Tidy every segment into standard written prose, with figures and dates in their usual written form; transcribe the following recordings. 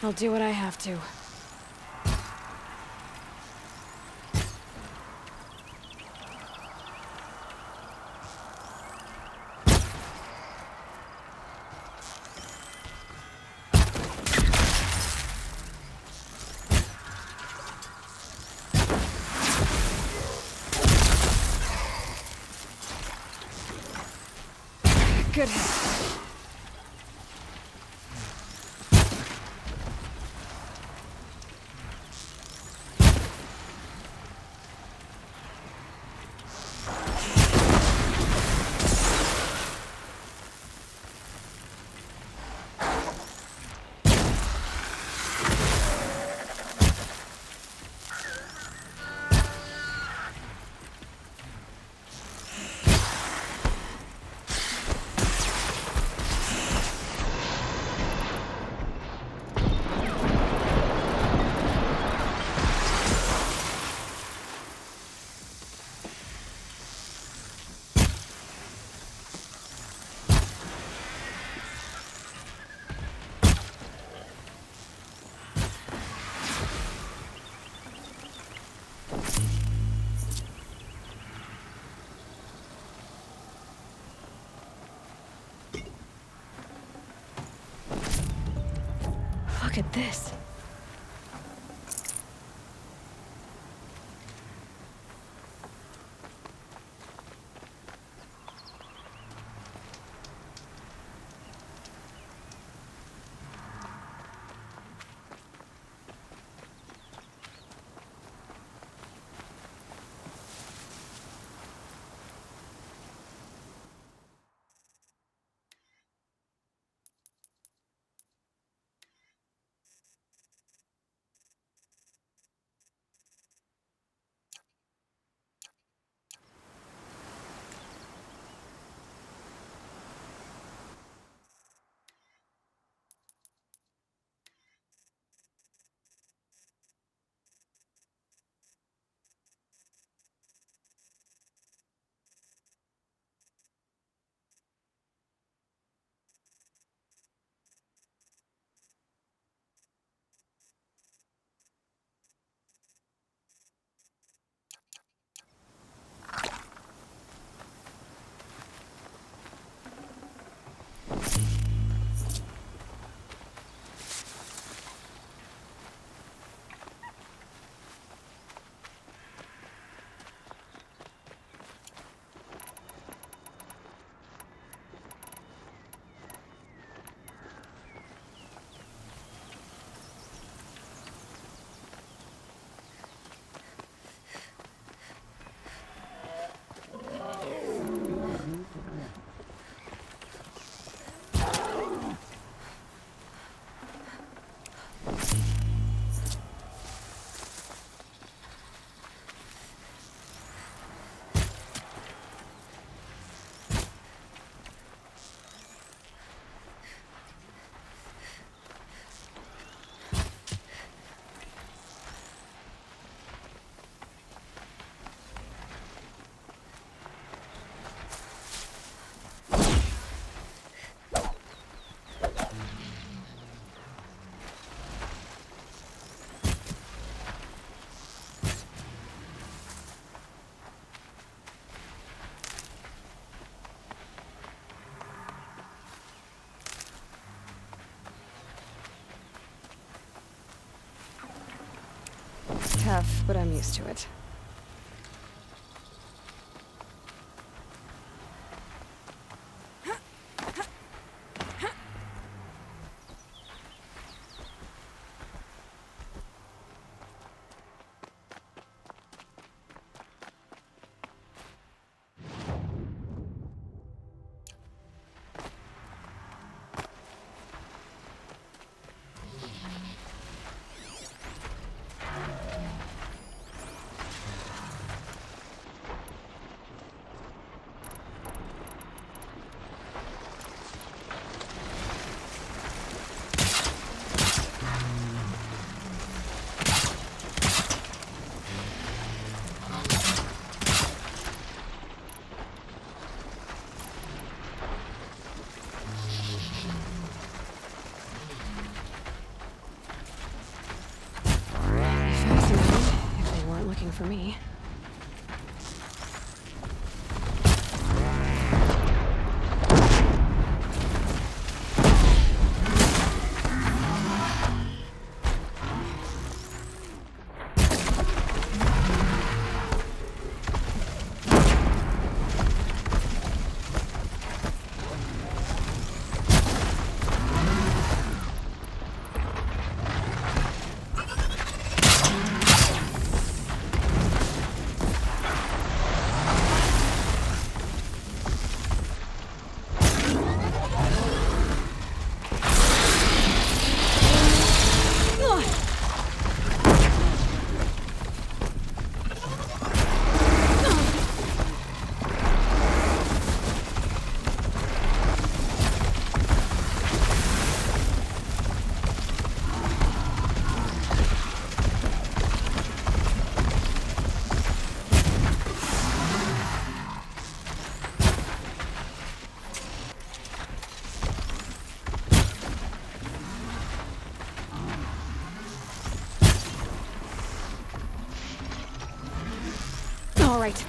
I'll do what I have to. Good. Look at this. Tough, but I'm used to it. for me. All right.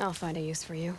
I'll find a use for you.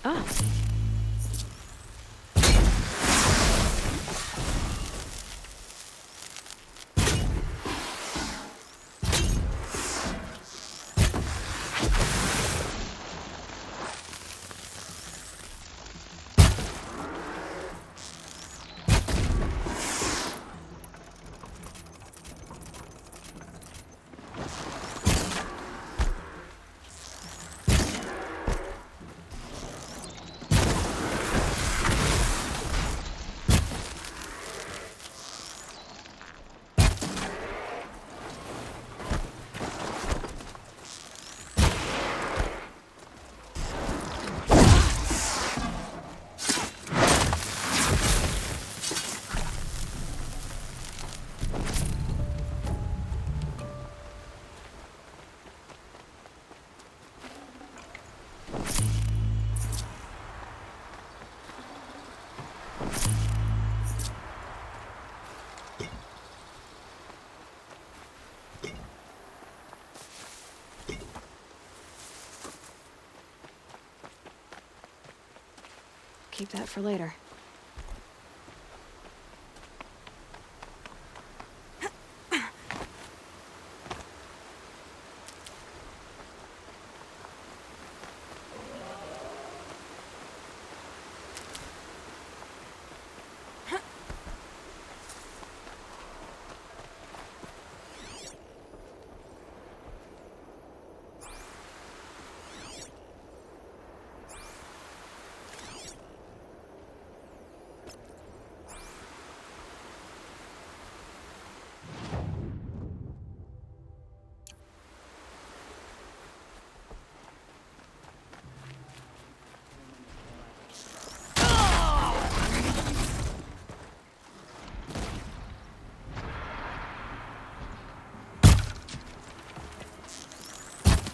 Ah. Keep that for later.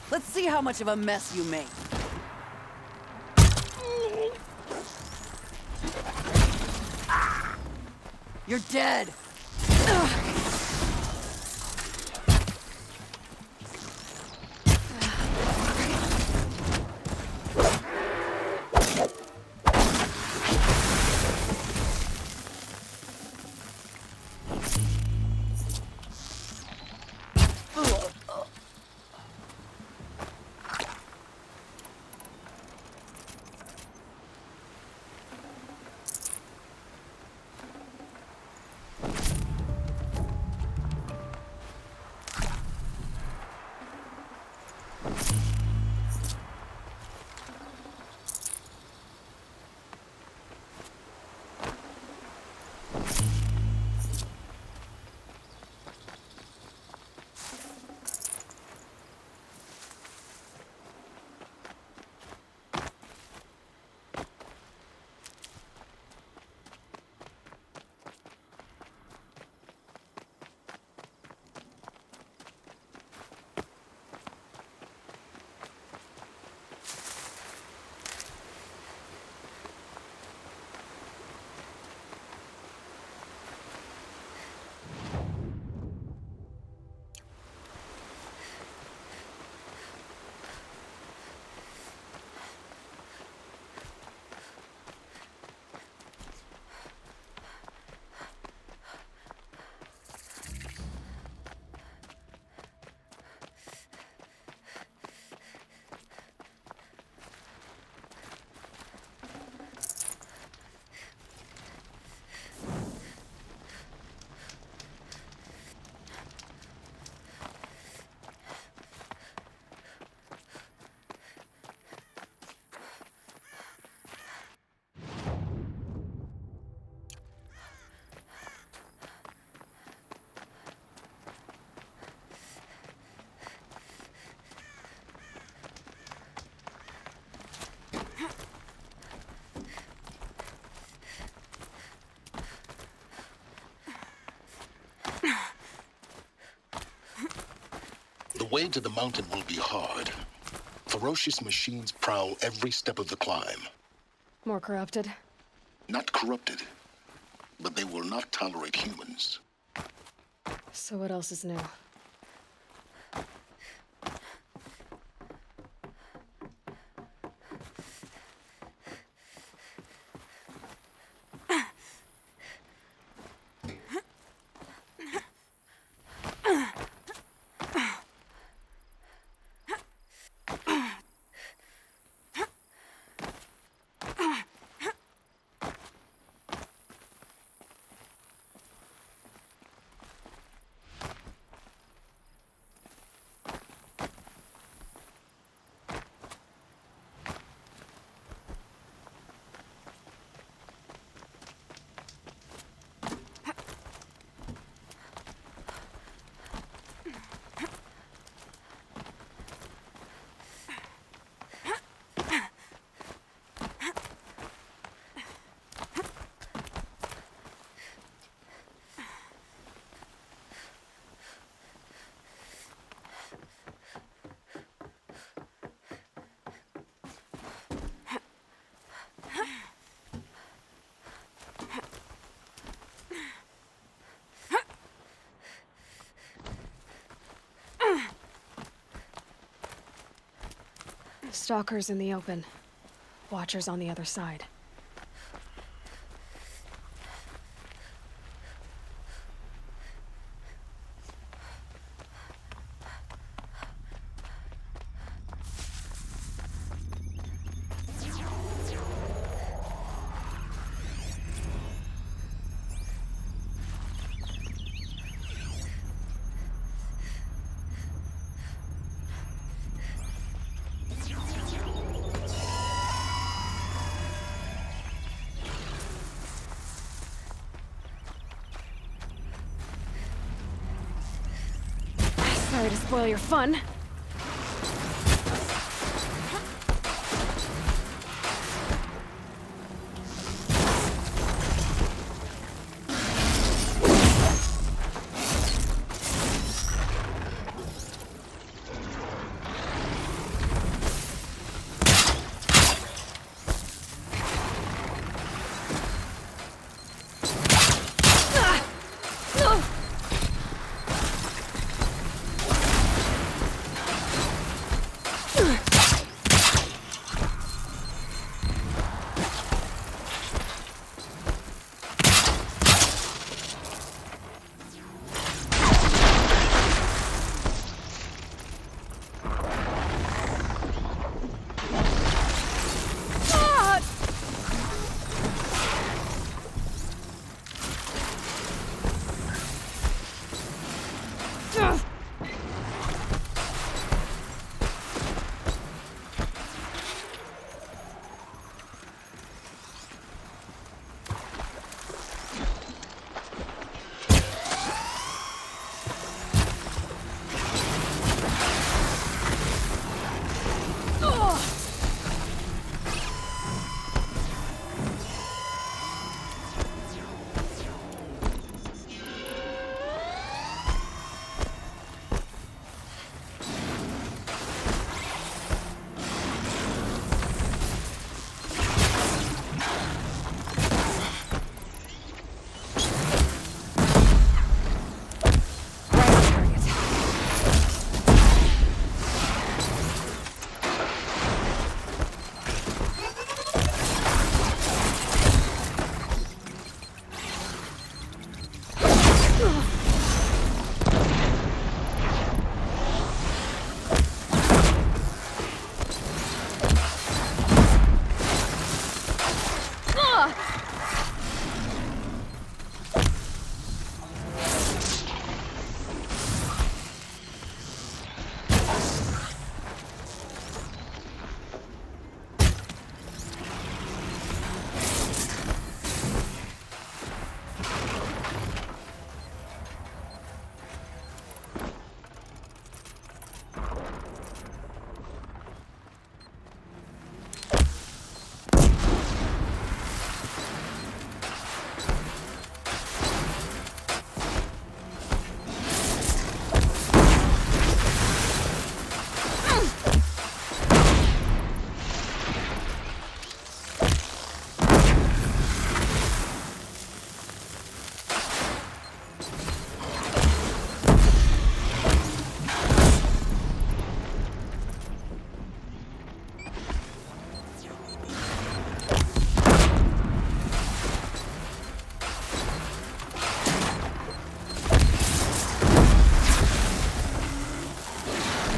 Let's see how much of a mess you make. You're dead! The way to the mountain will be hard. Ferocious machines prowl every step of the climb. More corrupted? Not corrupted, but they will not tolerate humans. So what else is new? Stalkers in the open. Watchers on the other side. Sorry to spoil your fun.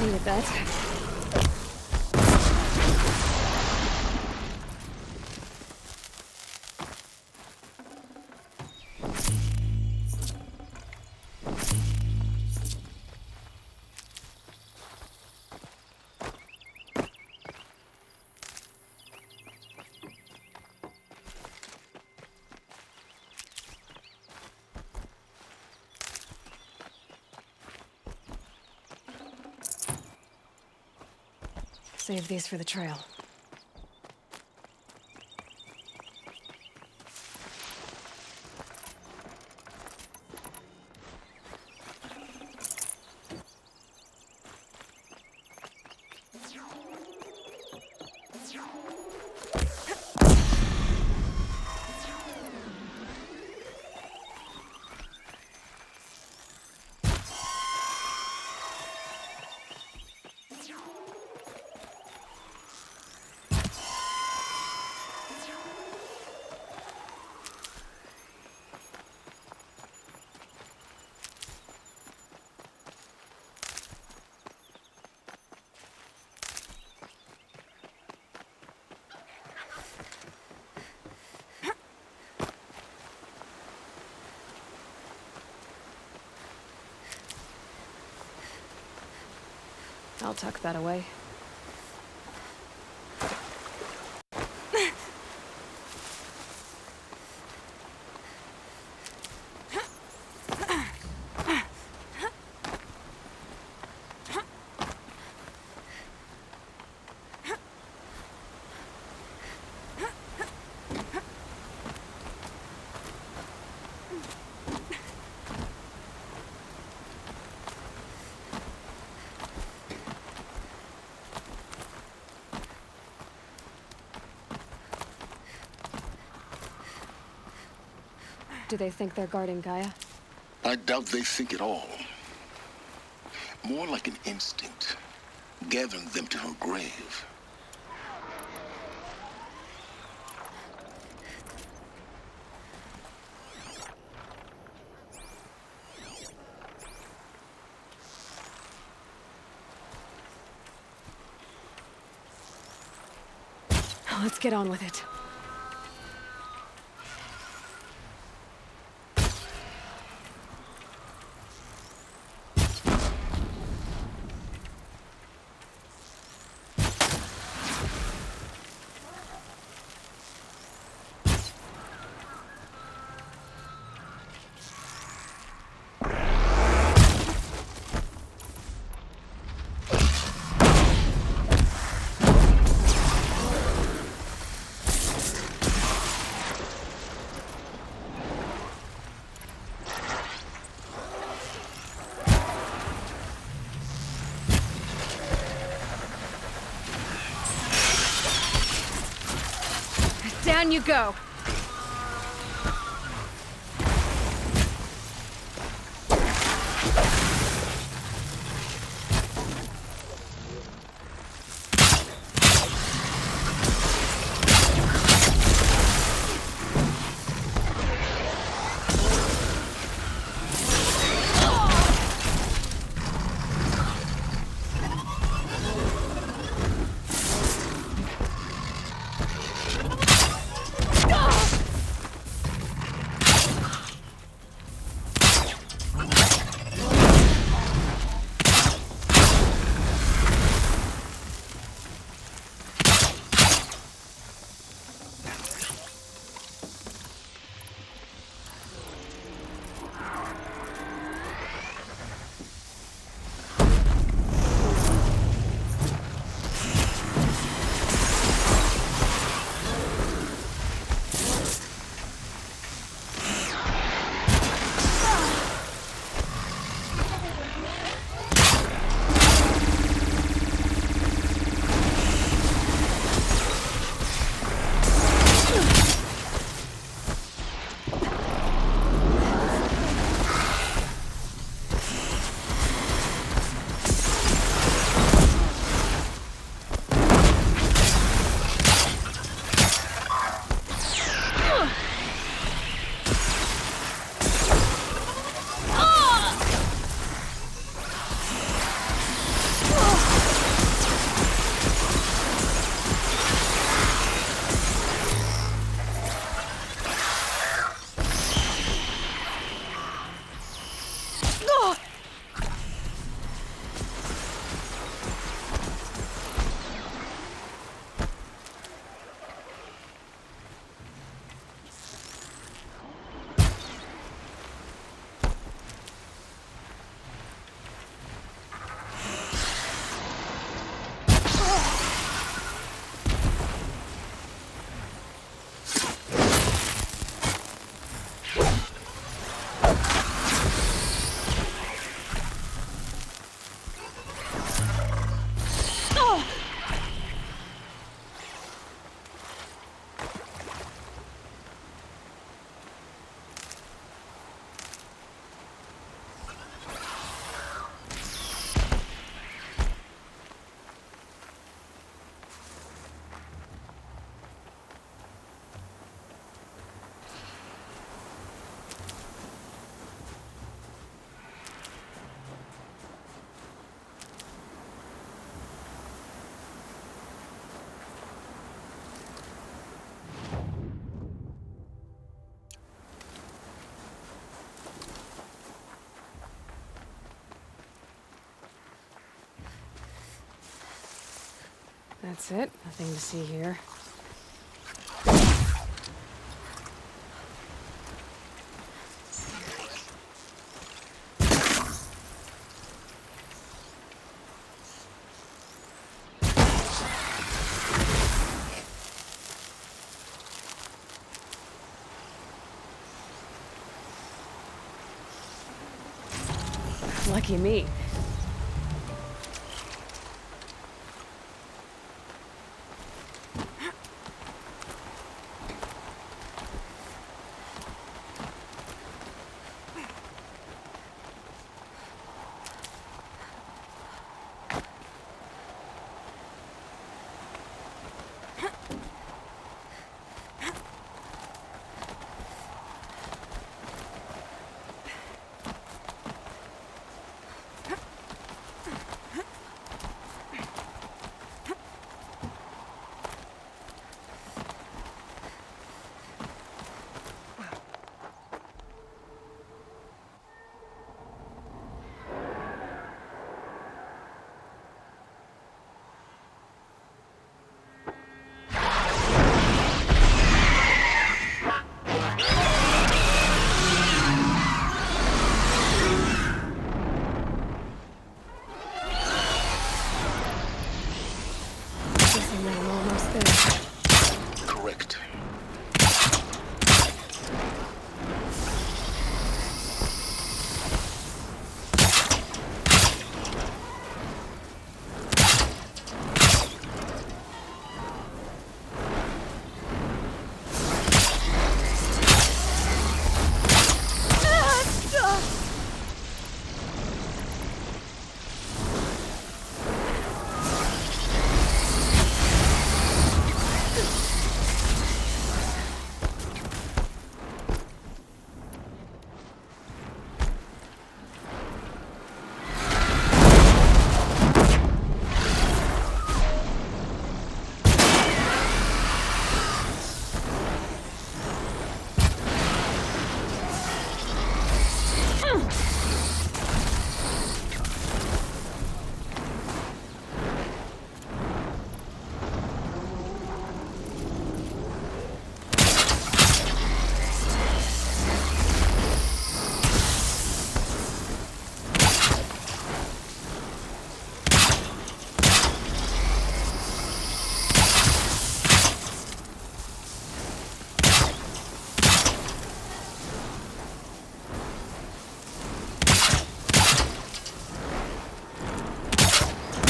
Needed that. Save these for the trail. I'll tuck that away. Do they think they're guarding Gaia? I doubt they think at all. More like an instinct, gathering them to her grave. Let's get on with it. Down you go! That's it. Nothing to see here. Lucky me. Guessing that I'm almost there. Correct.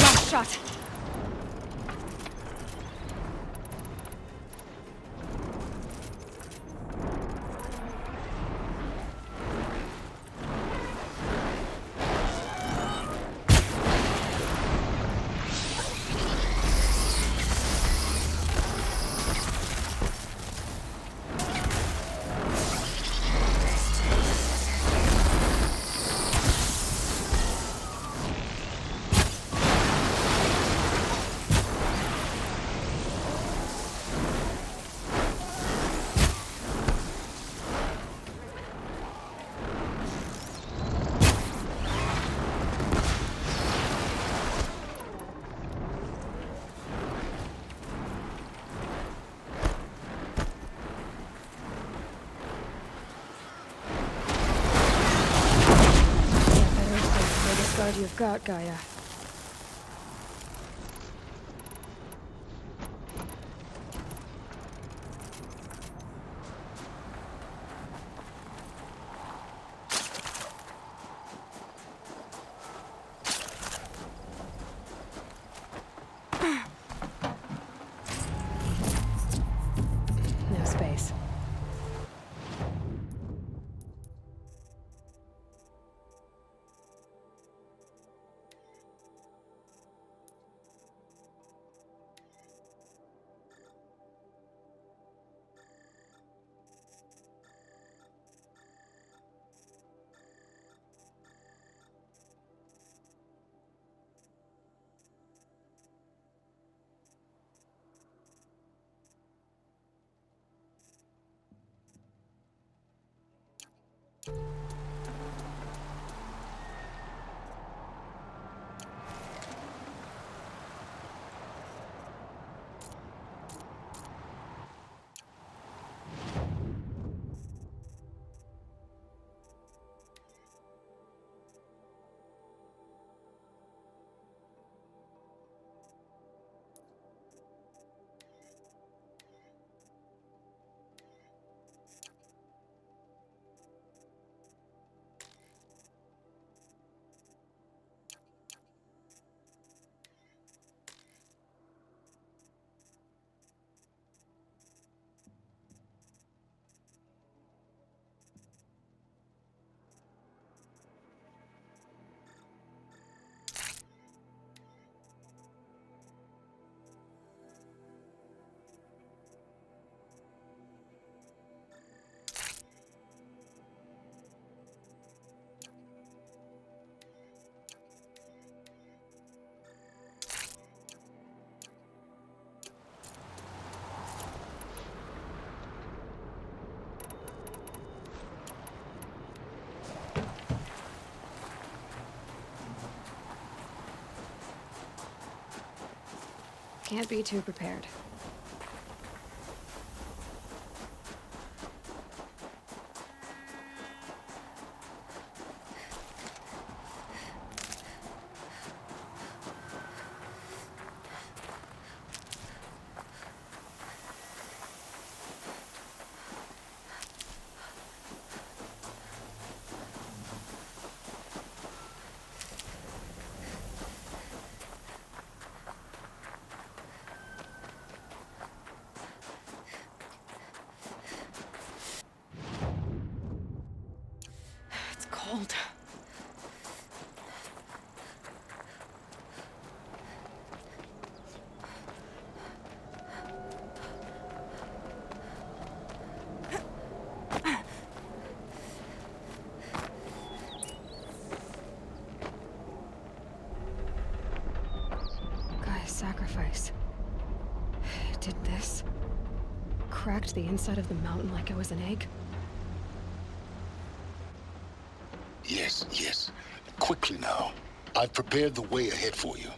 Last shot. Guard you've got, Gaia. No space. Can't be too prepared. It's cold. Gaia's sacrifice. It did this. Cracked the inside of the mountain like it was an egg. Yes, yes. Quickly now. I've prepared the way ahead for you.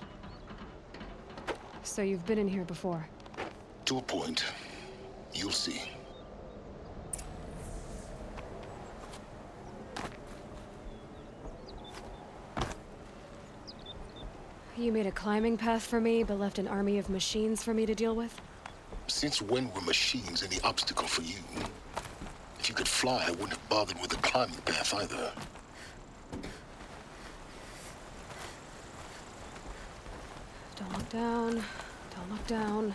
So you've been in here before. To a point. You'll see. You made a climbing path for me, but left an army of machines for me to deal with? Since when were machines any obstacle for you? If you could fly, I wouldn't have bothered with the climbing path either. Don't look down. Don't look down.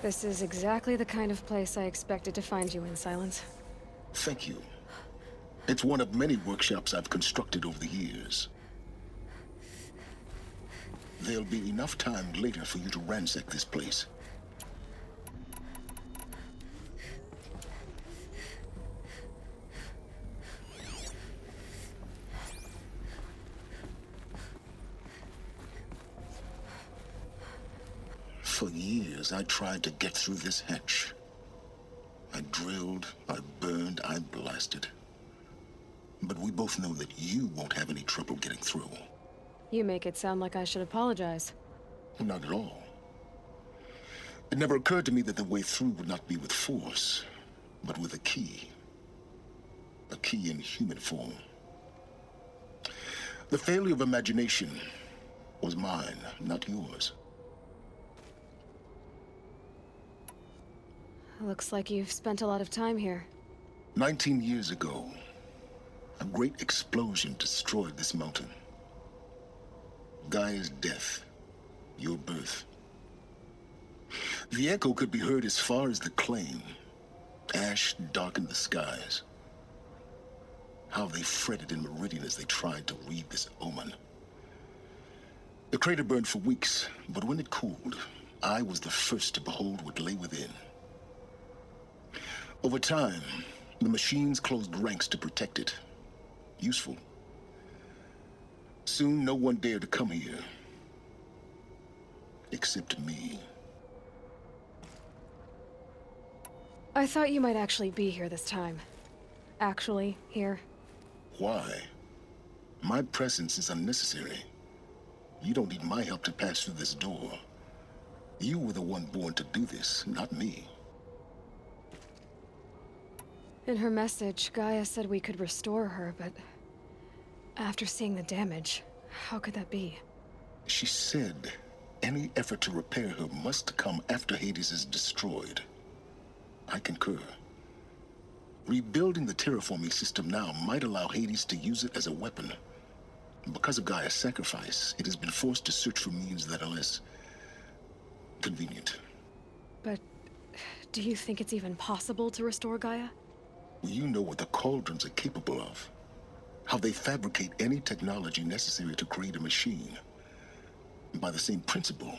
This is exactly the kind of place I expected to find you in, Silence. Thank you. It's one of many workshops I've constructed over the years. There'll be enough time later for you to ransack this place. For years, I tried to get through this hatch. I drilled, I burned, I blasted. But we both know that you won't have any trouble getting through. You make it sound like I should apologize. Not at all. It never occurred to me that the way through would not be with force, but with a key. A key in human form. The failure of imagination was mine, not yours. Looks like you've spent a lot of time here. 19 years ago, a great explosion destroyed this mountain. Gaia's death, your birth. The echo could be heard as far as the claim. Ash darkened the skies. How they fretted in Meridian as they tried to read this omen. The crater burned for weeks, but when it cooled, I was the first to behold what lay within. Over time, the machines closed ranks to protect it. Useful. Soon, no one dared to come here. Except me. I thought you might actually be here this time. Actually, here. Why? My presence is unnecessary. You don't need my help to pass through this door. You were the one born to do this, not me. In her message, Gaia said we could restore her, but after seeing the damage, how could that be? She said any effort to repair her must come after Hades is destroyed. I concur. Rebuilding the terraforming system now might allow Hades to use it as a weapon. Because of Gaia's sacrifice, it has been forced to search for means that are less convenient. But do you think it's even possible to restore Gaia? You know what the cauldrons are capable of. How they fabricate any technology necessary to create a machine. By the same principle,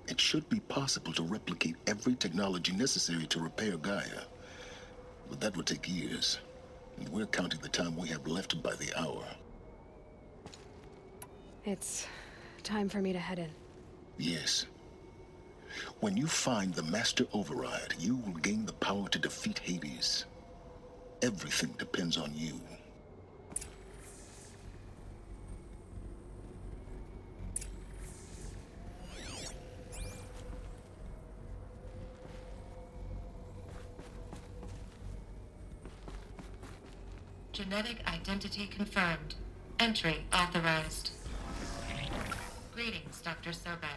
it should be possible to replicate every technology necessary to repair Gaia. But that would take years. And we're counting the time we have left by the hour. It's time for me to head in. Yes. When you find the Master Override, you will gain the power to defeat Hades. Everything depends on you. Genetic identity confirmed. Entry authorized. Greetings, Dr. Sobek.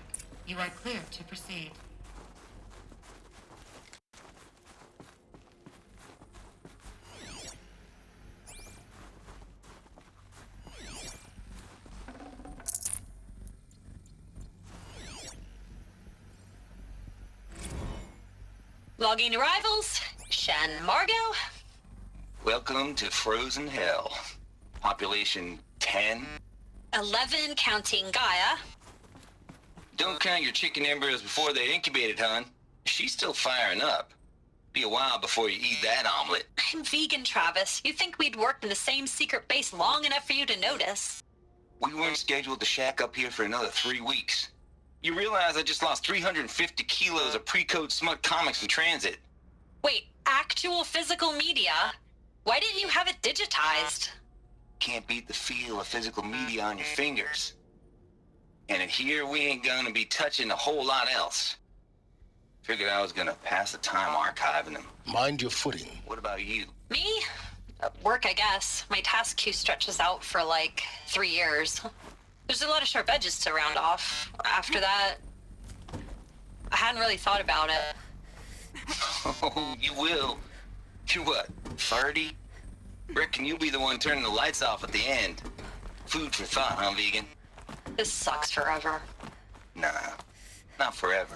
You are cleared to proceed. Logging arrivals. Shan Margot. Welcome to Frozen Hell. Population 10. 11 counting Gaia. Don't count your chicken embryos before they're incubated, hon. She's still firing up. Be a while before you eat that omelet. I'm vegan, Travis. You think we'd worked in the same secret base long enough for you to notice? We weren't scheduled to shack up here for another 3 weeks. You realize I just lost 350 kilos of pre-code smut comics in transit. Wait, actual physical media? Why didn't you have it digitized? Can't beat the feel of physical media on your fingers. And in here, we ain't gonna be touching a whole lot else. Figured I was gonna pass the time archiving them. Mind your footing. What about you? Me? Work, I guess. My task queue stretches out for like 3 years. There's a lot of sharp edges to round off. After that, I hadn't really thought about it. Oh, you will. You're what, 30? Reckon you'll be the one turning the lights off at the end. Food for thought, huh, vegan? This sucks forever. Nah, not forever.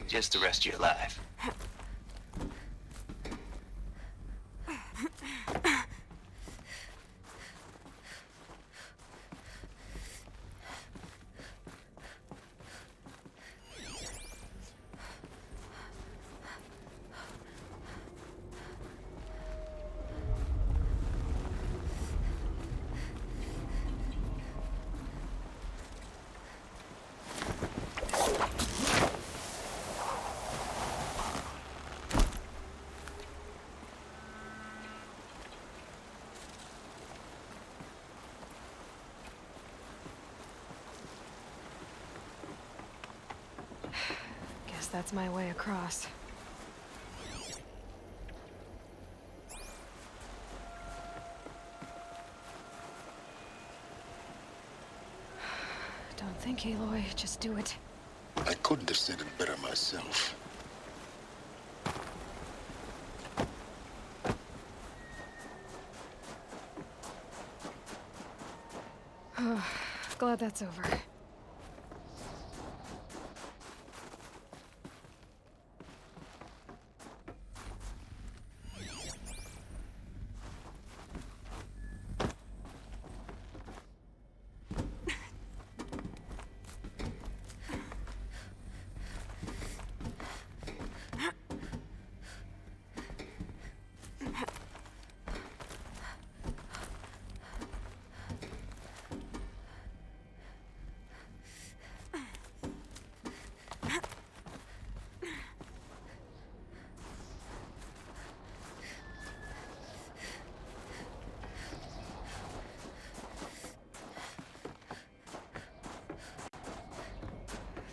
Just the rest of your life. Guess that's my way across. Don't think, Aloy. Just do it. I couldn't have said it better myself. Glad that's over.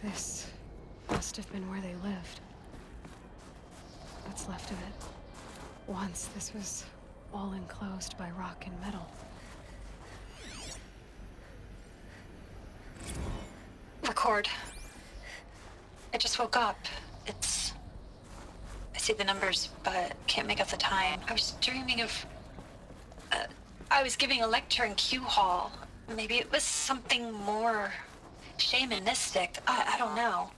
This must have been where they lived. What's left of it. Once this was all enclosed by rock and metal. Record. I just woke up. I see the numbers, but can't make out the time. I was dreaming of... I was giving a lecture in Q Hall. Maybe it was something more shamanistic. I don't know.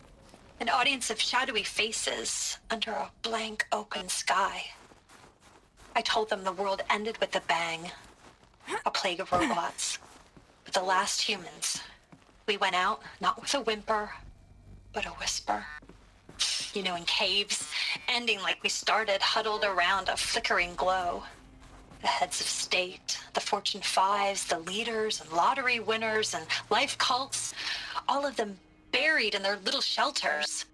An audience of shadowy faces under a blank open sky. I told them the world ended with a bang. A plague of robots. With the last humans. We went out, not with a whimper, but a whisper. You know, in caves, ending like we started, huddled around a flickering glow. The heads of state, the Fortune Fives, the leaders and lottery winners and life cults, all of them buried in their little shelters.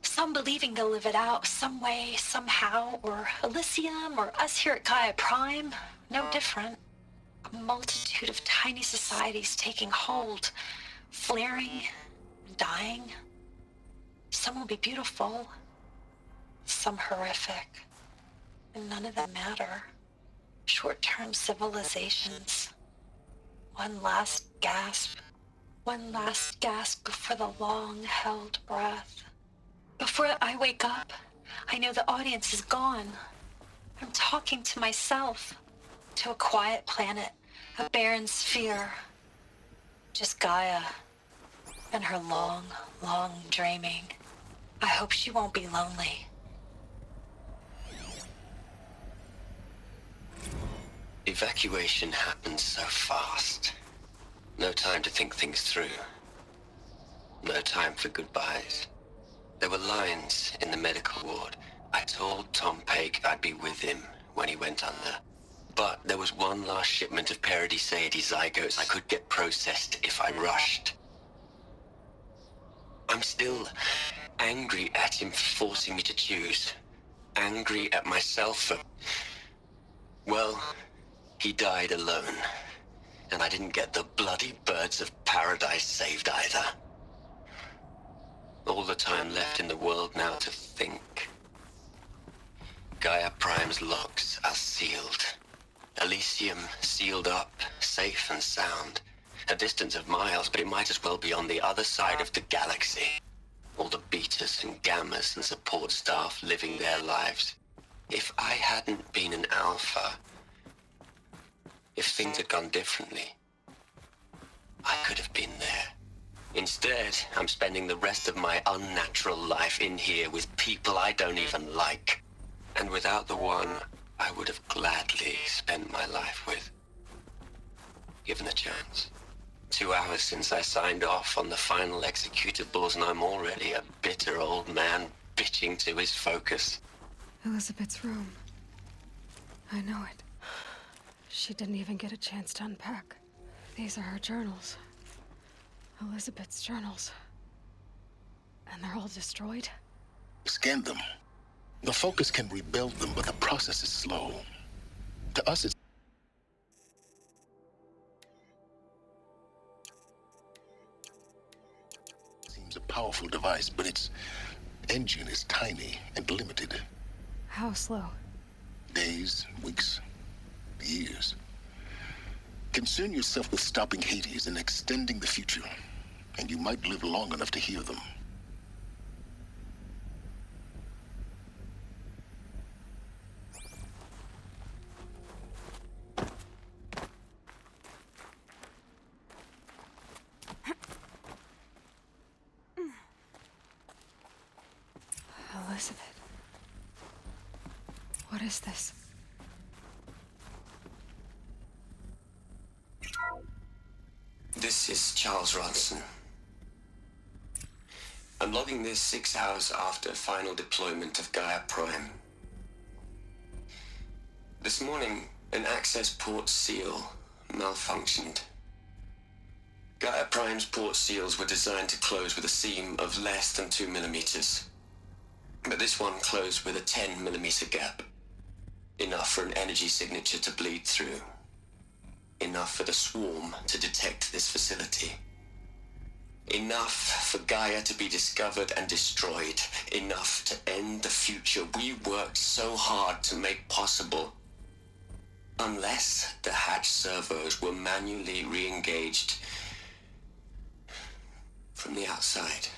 Some believing they'll live it out some way, somehow, or Elysium, or us here at Gaia Prime, no different. A multitude of tiny societies taking hold, flaring, dying. Some will be beautiful, some horrific, and none of them matter. Short-term civilizations. One last gasp before the long-held breath. Before I wake up, I know the audience is gone. I'm talking to myself, to a quiet planet, a barren sphere. Just Gaia and her long, long dreaming. I hope she won't be lonely. Evacuation happened so fast. No time to think things through. No time for goodbyes. There were lines in the medical ward. I told Tom Pake I'd be with him when he went under. But there was one last shipment of Paradiseidae zygotes I could get processed if I rushed. I'm still angry at him for forcing me to choose. Angry at myself for... Well, he died alone. And I didn't get the bloody birds of paradise saved either. All the time left in the world now to think. Gaia Prime's locks are sealed. Elysium sealed up, safe and sound. A distance of miles, but it might as well be on the other side of the galaxy. All the betas and gammas and support staff living their lives. If I hadn't been an alpha, if things had gone differently, I could have been there. Instead, I'm spending the rest of my unnatural life in here with people I don't even like. And without the one I would have gladly spent my life with. Given the chance. 2 hours since I signed off on the final executables, and I'm already a bitter old man bitching to his focus. Elizabeth's room. I know it. She didn't even get a chance to unpack. These are her journals. Elizabeth's journals. And they're all destroyed? Scan them. The Focus can rebuild them, but the process is slow. To us, it's... seems a powerful device, but its engine is tiny and limited. How slow? Days, weeks, years. Concern yourself with stopping Hades and extending the future, and you might live long enough to hear them. Elizabeth. What is this? This is Charles Ronson. I'm logging this 6 hours after final deployment of Gaia Prime. This morning, an access port seal malfunctioned. Gaia Prime's port seals were designed to close with a seam of less than 2 millimeters. But this one closed with a 10 millimeter gap. Enough for an energy signature to bleed through. Enough for the swarm to detect this facility. Enough for Gaia to be discovered and destroyed. Enough to end the future we worked so hard to make possible. Unless the hatch servos were manually re-engaged from the outside.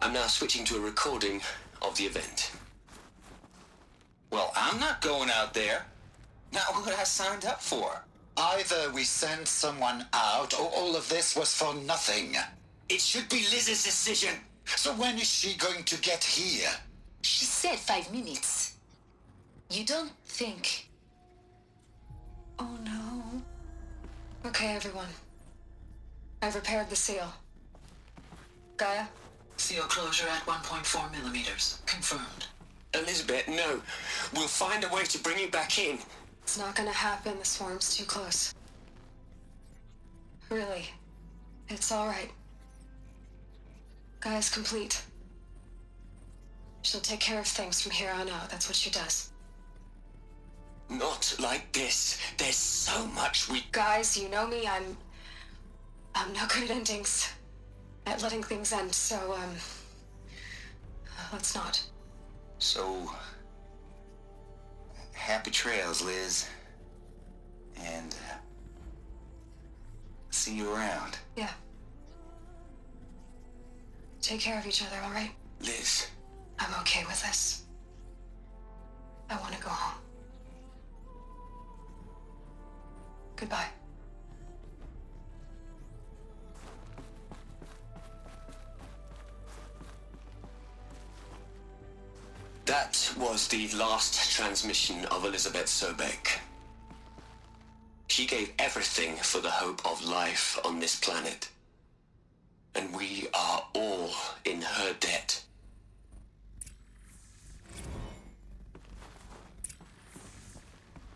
I'm now switching to a recording of the event. Well, I'm not going out there. Not what I signed up for. Either we send someone out, or all of this was for nothing. It should be Liz's decision. So when is she going to get here? She said 5 minutes. You don't think... Oh no. Okay, everyone. I've repaired the seal. Gaia? Seal closure at 1.4 millimeters. Confirmed. Elizabeth, no. We'll find a way to bring you back in. It's not gonna happen. The swarm's too close. Really. It's all right. Gaia's complete. She'll take care of things from here on out. That's what she does. Not like this. There's so much we... Guys, you know me. I'm no good at endings. At letting things end, so, let's not. So, happy trails, Liz. And, see you around. Yeah. Take care of each other, all right? Liz. I'm okay with this. I want to go home. Goodbye. That was the last transmission of Elizabeth Sobek. She gave everything for the hope of life on this planet. And we are all in her debt.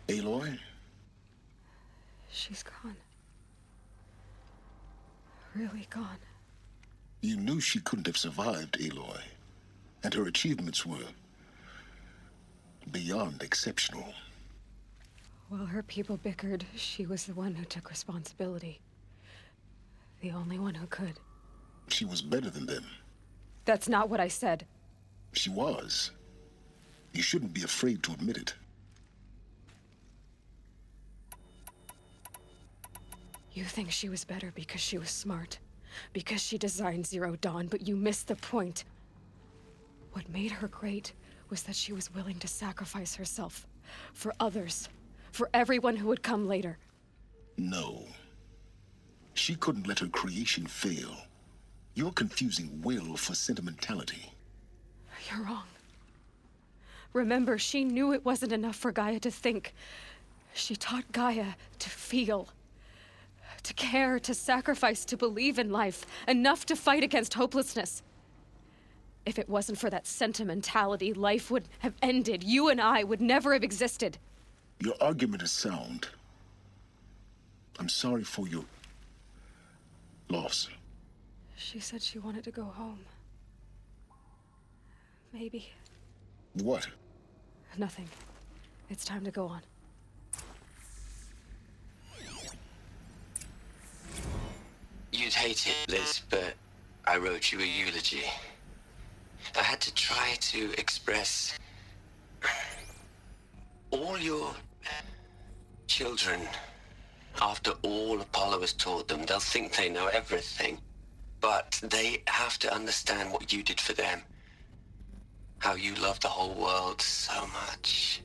Aloy? She's gone. Really gone. You knew she couldn't have survived, Aloy. And her achievements were beyond exceptional. While her people bickered, she was the one who took responsibility. The only one who could. She was better than them. That's not what I said. She was. You shouldn't be afraid to admit it. You think she was better because she was smart, because she designed Zero Dawn, but you missed the point. What made her great was that she was willing to sacrifice herself for others, for everyone who would come later. No. She couldn't let her creation fail. You're confusing will for sentimentality. You're wrong. Remember, she knew it wasn't enough for Gaia to think. She taught Gaia to feel. To care, to sacrifice, to believe in life. Enough to fight against hopelessness. If it wasn't for that sentimentality, life would have ended. You and I would never have existed. Your argument is sound. I'm sorry for your loss. She said she wanted to go home. Maybe. What? Nothing. It's time to go on. You'd hate it, Liz, but I wrote you a eulogy. I had to try to express all your children. After all Apollo has taught them, they'll think they know everything. But they have to understand what you did for them. How you loved the whole world so much.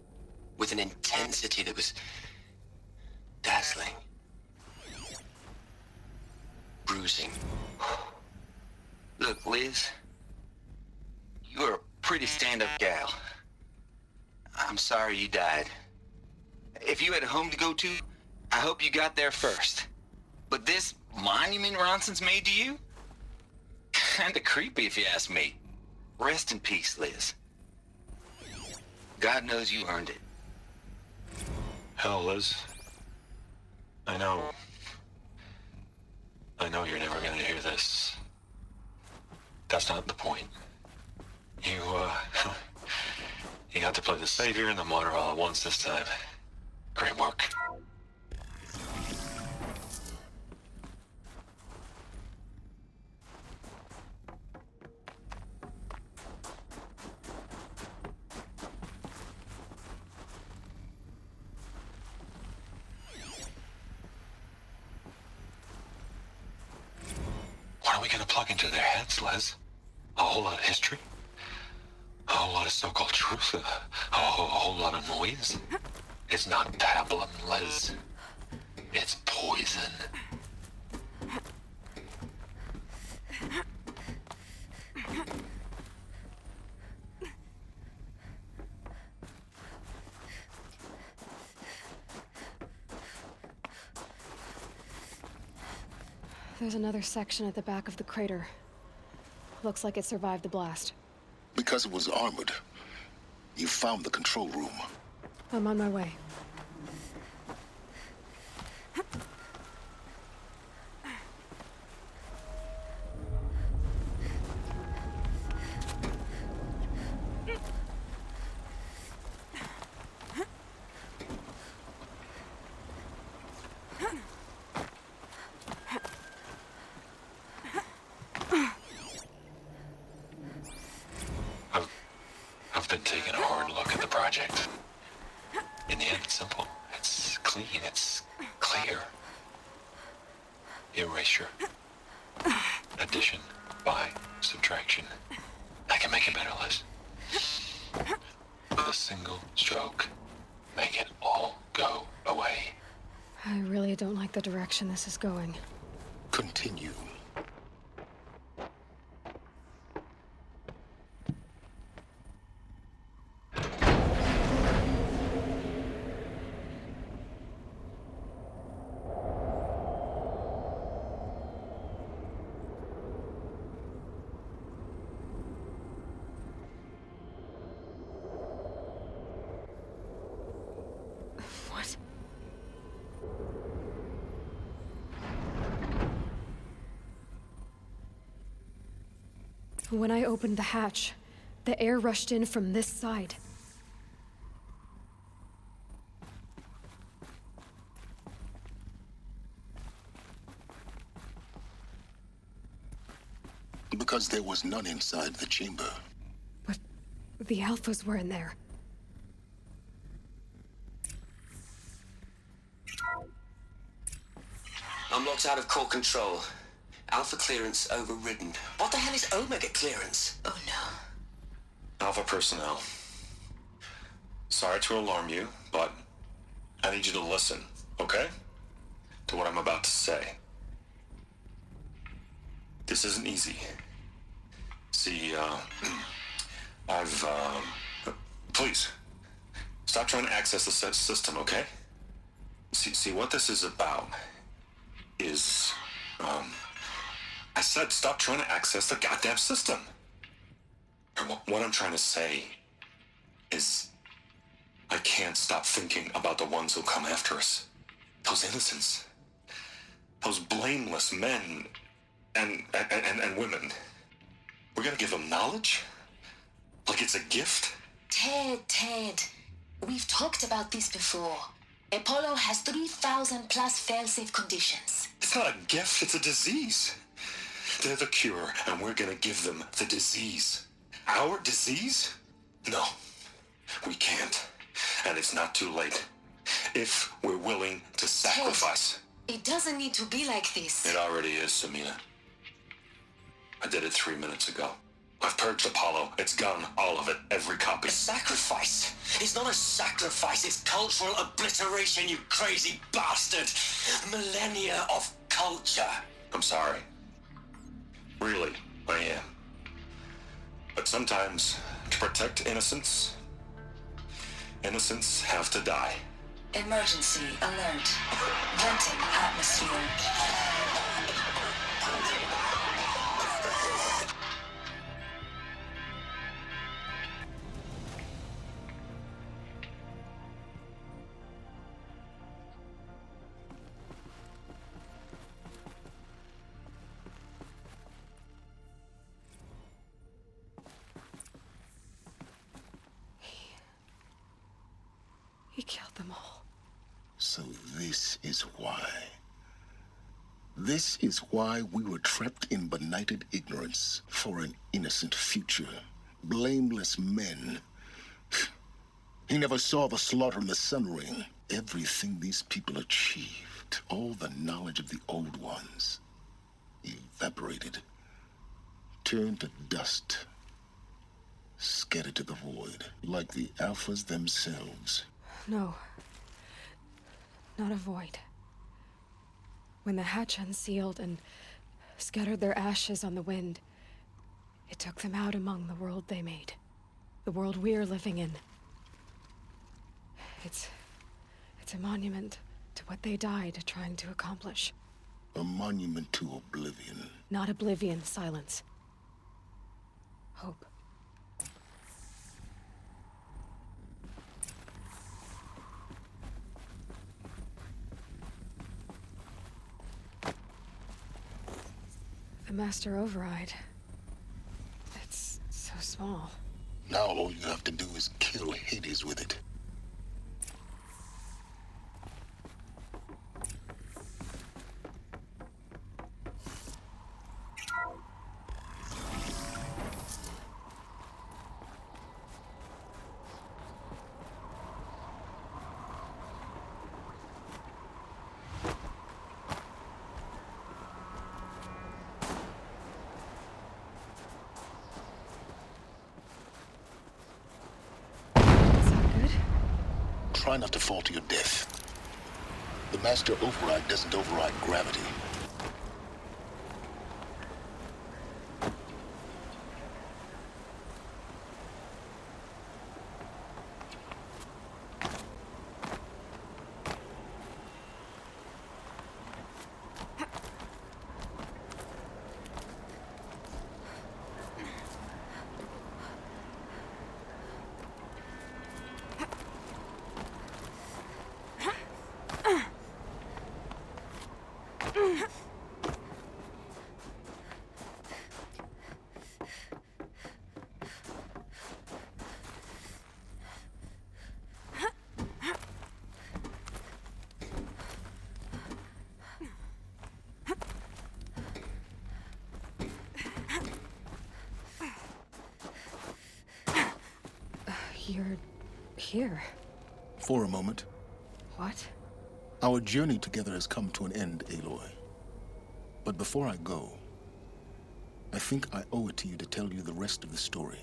With an intensity that was dazzling. Bruising. Look, Liz. You're a pretty stand-up gal. I'm sorry you died. If you had a home to go to, I hope you got there first. But this monument Ronson's made to you? Kinda creepy if you ask me. Rest in peace, Liz. God knows you earned it. Hell, Liz. I know you're never gonna hear this. That's not the point. You got to play the savior and the martyr all at once this time. Great work. What are we gonna plug into their heads, Les? A whole lot of history? A whole lot of so-called truth? A whole lot of noise? It's not pablum, Les. It's poison. There's another section at the back of the crater. Looks like it survived the blast. Because it was armored. You found the control room. I'm on my way. I've been taking a hard look at the project. In the end, it's simple. It's clean. It's clear. Erasure. Addition. By. Subtraction. I can make it better, Liz. With a single stroke, make it all go away. I really don't like the direction this is going. Continue. What? When I opened the hatch, the air rushed in from this side. Because there was none inside the chamber. But the Alphas were in there. I'm locked out of core control. Alpha clearance overridden. What the hell is Omega clearance? Oh no. Alpha personnel. Sorry to alarm you, but I need you to listen, okay? To what I'm about to say. This isn't easy. See, please, stop trying to access the system, okay? See, what this is about is, I said stop trying to access the goddamn system. And what I'm trying to say is, I can't stop thinking about the ones who come after us. Those innocents. Those blameless men and women. We're gonna give them knowledge? Like it's a gift? Ted. We've talked about this before. Apollo has 3,000 plus fail-safe conditions. It's not a gift, it's a disease. They're the cure, and we're gonna give them the disease. Our disease? No, we can't. And it's not too late. If we're willing to sacrifice. Ted, it doesn't need to be like this. It already is, Samina. I did it 3 minutes ago. I've purged Apollo. It's gone, all of it, every copy. A sacrifice? It's not a sacrifice, it's cultural obliteration, you crazy bastard! Millennia of culture. I'm sorry. Really, I am. But sometimes, to protect innocence, innocents have to die. Emergency alert. Venting atmosphere. He killed them all. So this is why. This is why we were trapped in benighted ignorance for an innocent future. Blameless men. He never saw the slaughter in the Sun Ring. Everything these people achieved, all the knowledge of the old ones, evaporated, turned to dust, scattered to the void, like the Alphas themselves. No. Not a void. When the hatch unsealed and scattered their ashes on the wind, it took them out among the world they made. The world we're living in. It's a monument to what they died trying to accomplish. A monument to oblivion. Not oblivion, silence. Hope. The Master Override. It's so small. Now all you have to do is kill Hades with it. Try not to fall to your death. The Master Override doesn't override gravity. You're here. For a moment. What? Our journey together has come to an end, Aloy. But before I go, I think I owe it to you to tell you the rest of the story.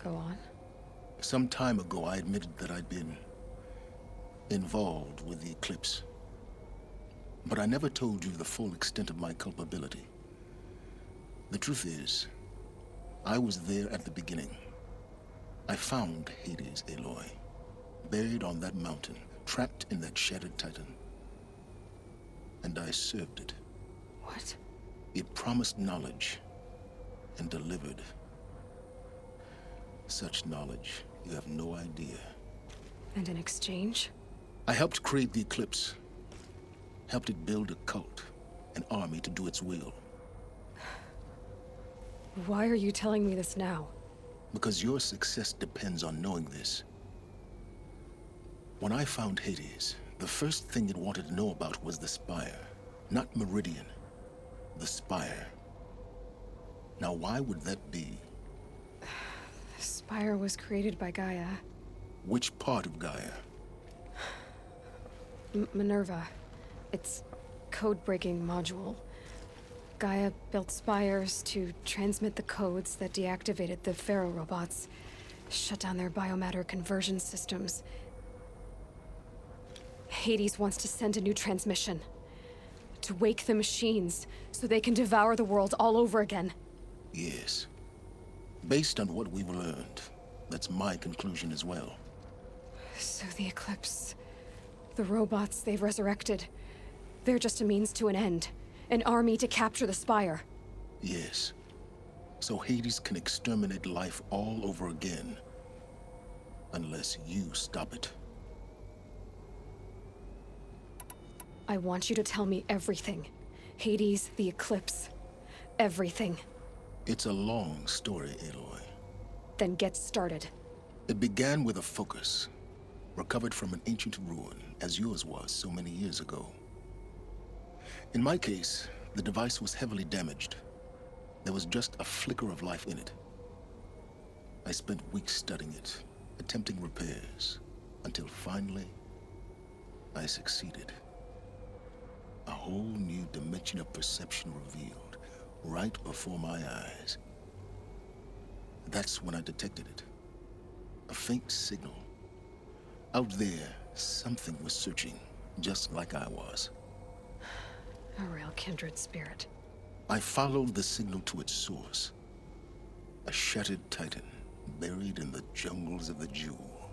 Go on. Some time ago, I admitted that I'd been involved with the eclipse. But I never told you the full extent of my culpability. The truth is, I was there at the beginning. I found Hades, Aloy, buried on that mountain, trapped in that shattered titan. And I served it. What? It promised knowledge and delivered. Such knowledge, you have no idea. And in exchange? I helped create the eclipse. Helped it build a cult, an army to do its will. Why are you telling me this now? Because your success depends on knowing this. When I found Hades, the first thing it wanted to know about was the Spire. Not Meridian. The Spire. Now, why would that be? The Spire was created by Gaia. Which part of Gaia? Minerva. Its code-breaking module. Gaia built spires to transmit the codes that deactivated the Pharaoh robots, shut down their biomatter conversion systems. Hades wants to send a new transmission. To wake the machines, so they can devour the world all over again. Yes. Based on what we've learned, that's my conclusion as well. So the Eclipse, the robots they've resurrected, they're just a means to an end. An army to capture the Spire. Yes. So Hades can exterminate life all over again. Unless you stop it. I want you to tell me everything. Hades, the Eclipse. Everything. It's a long story, Aloy. Then get started. It began with a focus. Recovered from an ancient ruin, as yours was so many years ago. In my case, the device was heavily damaged. There was just a flicker of life in it. I spent weeks studying it, attempting repairs, until finally, I succeeded. A whole new dimension of perception revealed, right before my eyes. That's when I detected it. A faint signal. Out there, something was searching, just like I was. A real kindred spirit. I followed the signal to its source. A shattered titan, buried in the jungles of the Jewel.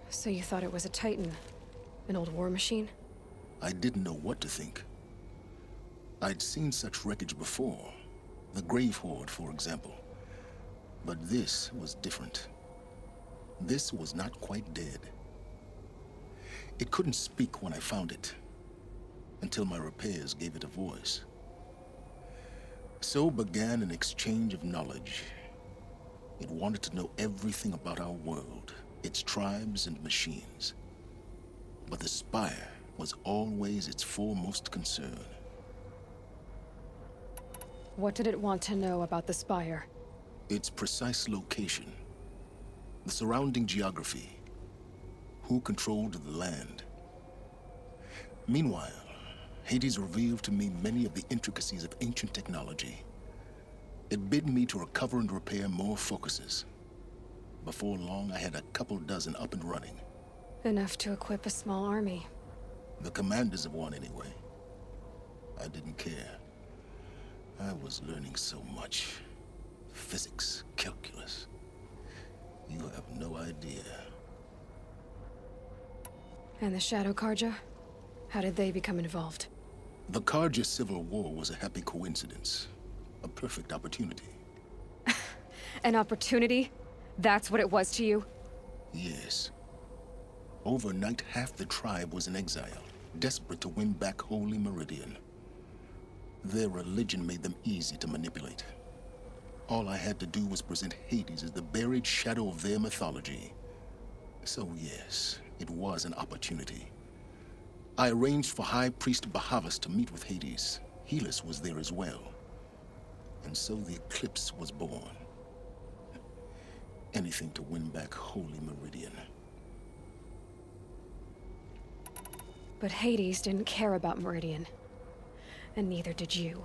So you thought it was a titan? An old war machine? I didn't know what to think. I'd seen such wreckage before. The Grave Horde, for example. But this was different. This was not quite dead. It couldn't speak when I found it. until my repairs gave it a voice. So began an exchange of knowledge. It wanted to know everything about our world, its tribes and machines. But the Spire was always its foremost concern. What did it want to know about the Spire? Its precise location, the surrounding geography, who controlled the land. Meanwhile, Hades revealed to me many of the intricacies of ancient technology. It bid me to recover and repair more focuses. Before long, I had a couple dozen up and running. Enough to equip a small army. The commanders of one, anyway. I didn't care. I was learning so much. Physics, calculus. You have no idea. And the Shadow Karja? How did they become involved? The Karja Civil War was a happy coincidence. A perfect opportunity. An opportunity? That's what it was to you? Yes. Overnight, half the tribe was in exile, desperate to win back Holy Meridian. Their religion made them easy to manipulate. All I had to do was present Hades as the buried shadow of their mythology. So yes, it was an opportunity. I arranged for High Priest Bahavas to meet with Hades. Helis was there as well. And so the eclipse was born. Anything to win back Holy Meridian. But Hades didn't care about Meridian. And neither did you.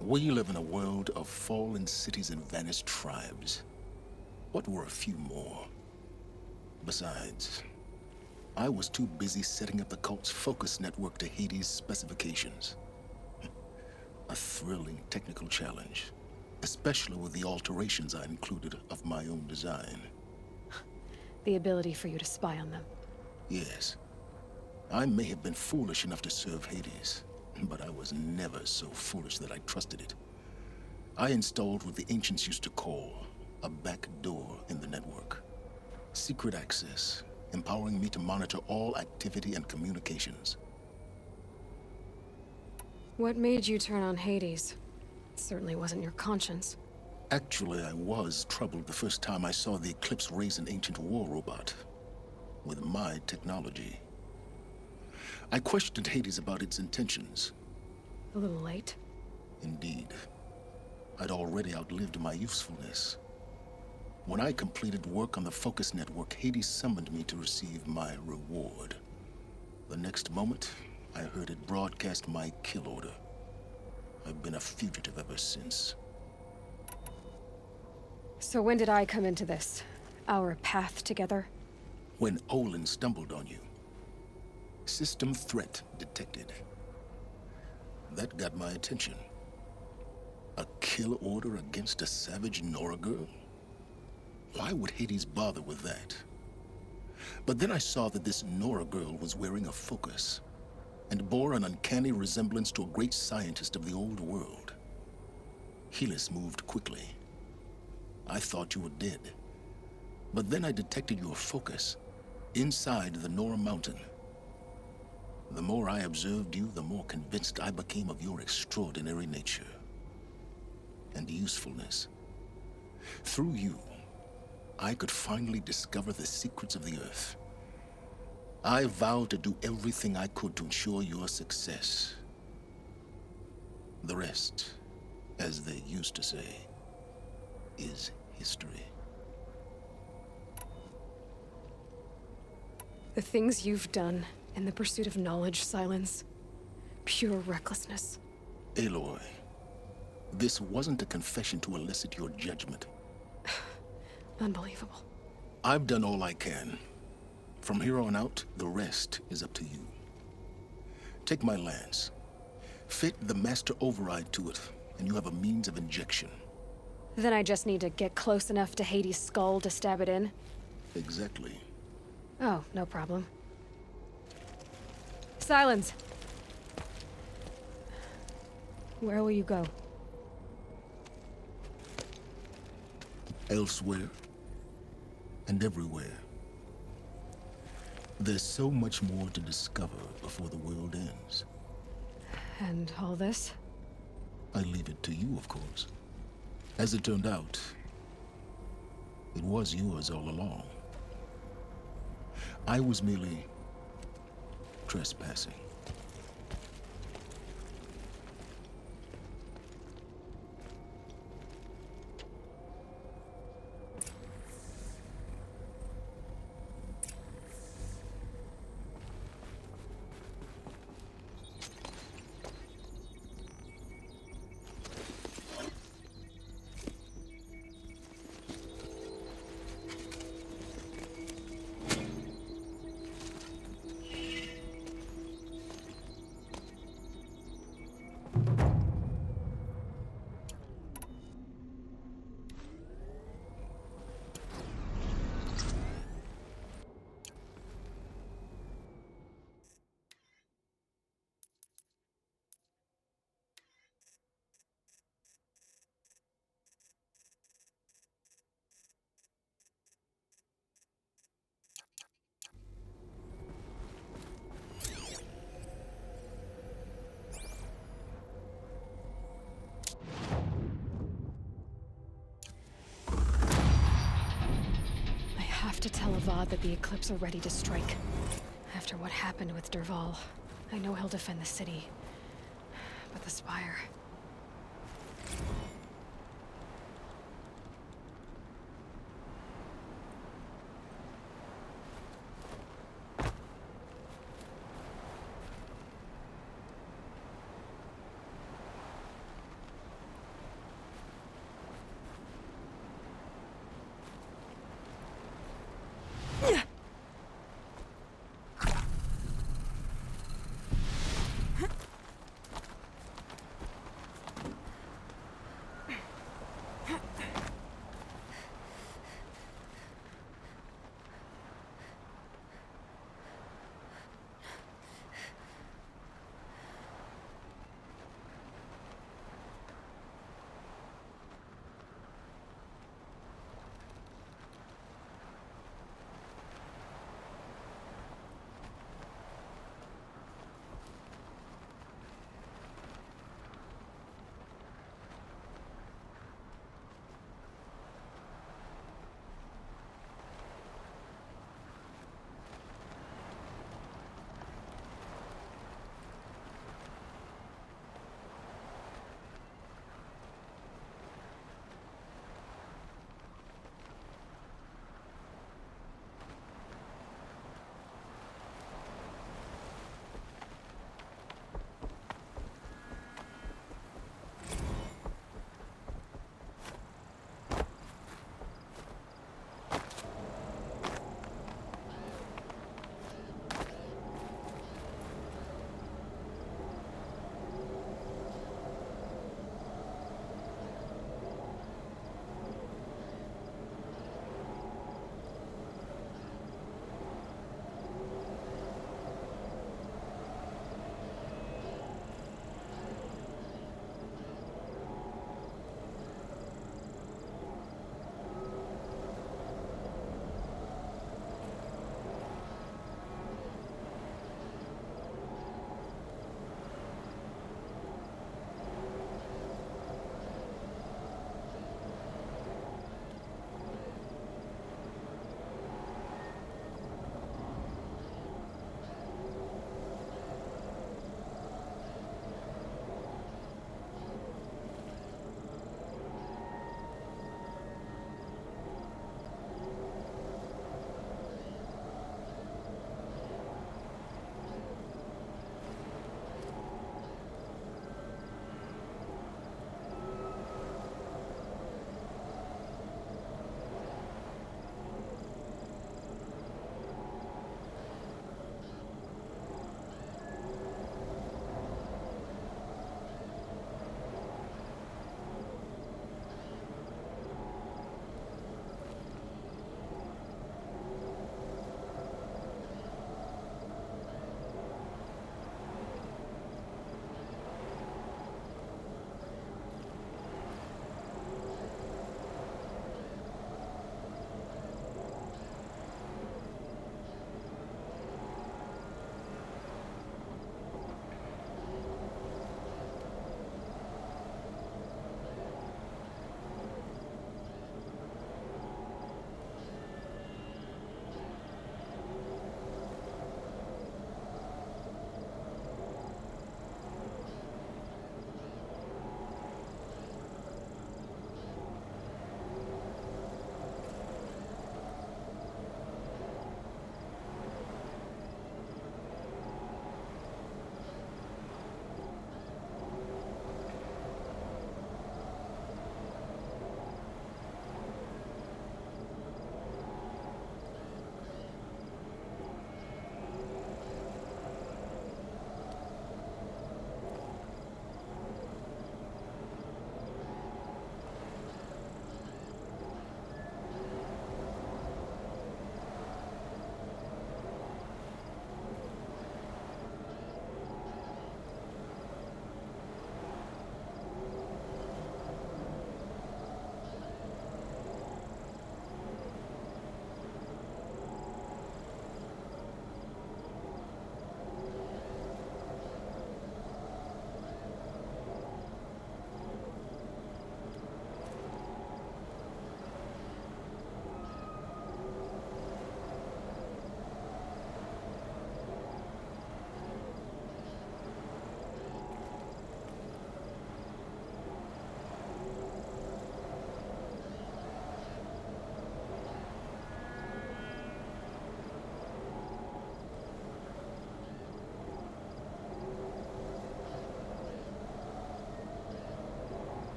We live in a world of fallen cities and vanished tribes. What were a few more? Besides, I was too busy setting up the cult's focus network to Hades' specifications. A thrilling technical challenge, especially with the alterations I included of my own design. The ability for you to spy on them. Yes. I may have been foolish enough to serve Hades, but I was never so foolish that I trusted it. I installed what the ancients used to call a back door in the network. Secret access, empowering me to monitor all activity and communications. What made you turn on Hades? It certainly wasn't your conscience. Actually, I was troubled the first time I saw the Eclipse raise an ancient war robot. With my technology. I questioned Hades about its intentions. A little late. Indeed. I'd already outlived my usefulness. When I completed work on the Focus Network, Hades summoned me to receive my reward. The next moment, I heard it broadcast my kill order. I've been a fugitive ever since. So when did I come into this? Our path together? When Olin stumbled on you. System threat detected. That got my attention. A kill order against a savage Nora girl? Why would Hades bother with that? But then I saw that this Nora girl was wearing a focus, and bore an uncanny resemblance to a great scientist of the old world. Helis moved quickly. I thought you were dead. But then I detected your focus, inside the Nora mountain. The more I observed you, the more convinced I became of your extraordinary nature and usefulness. Through you, I could finally discover the secrets of the Earth. I vowed to do everything I could to ensure your success. The rest, as they used to say, is history. The things you've done in the pursuit of knowledge, Silence. Pure recklessness. Aloy, this wasn't a confession to elicit your judgment. Unbelievable. I've done all I can. From here on out, the rest is up to you. Take my lance. Fit the master override to it, and you have a means of injection. Then I just need to get close enough to Hades' skull to stab it in? Exactly. Oh, no problem. Silence! Where will you go? Elsewhere. And everywhere. There's so much more to discover before the world ends. And all this? I leave it to you, of course. As it turned out, it was yours all along. I was merely trespassing. I have to tell Avad that the Eclipse are ready to strike. After what happened with Derval, I know he'll defend the city. But the Spire...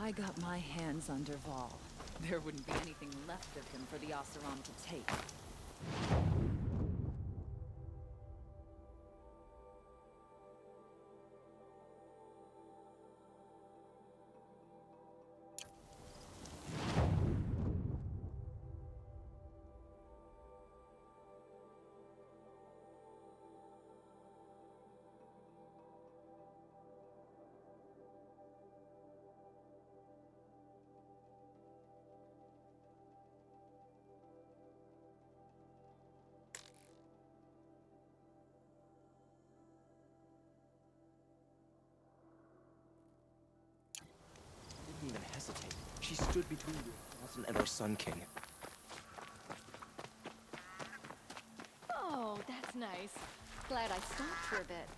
I got my hands on Derval, there wouldn't be anything left of him for the Oseram to take. Didn't even hesitate. She stood between the assassin and our Sun King. Oh, that's nice. Glad I stopped for a bit.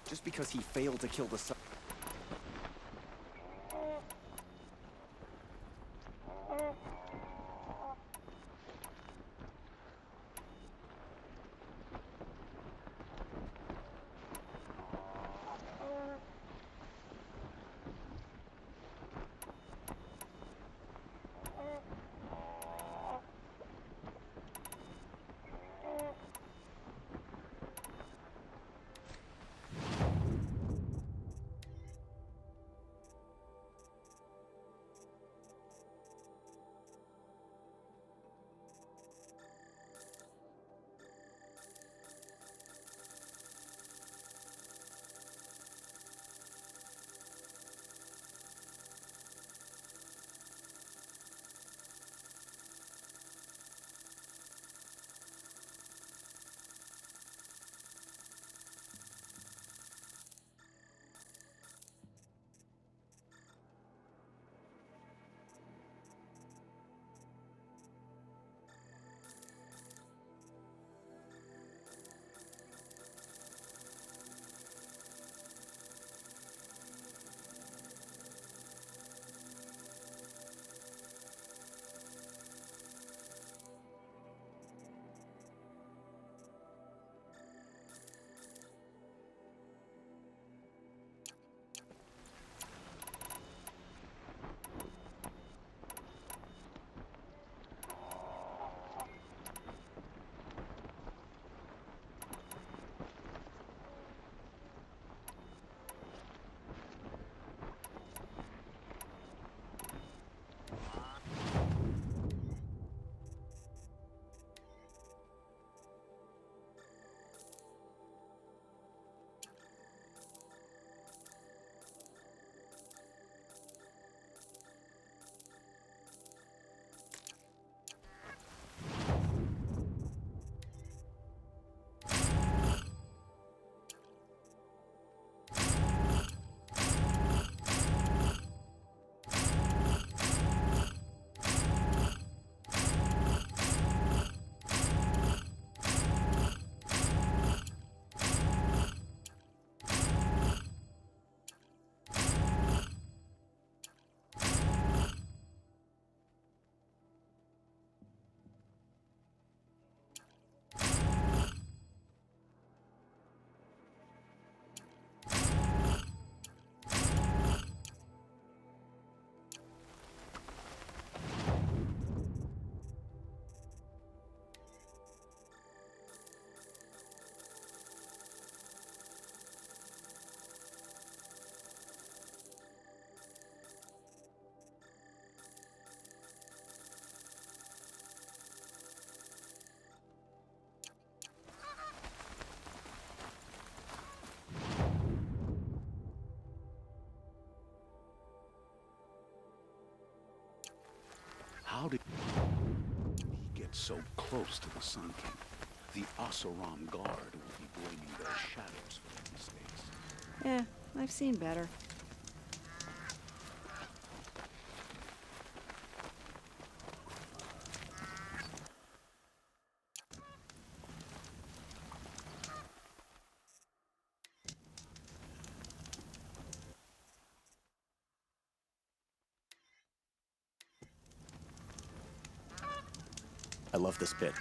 Just because he failed to kill the Sun. How did he get so close to the Sun King? The Oseram Guard will be blaming their shadows for their mistakes. Eh, I've seen better. I love this bit.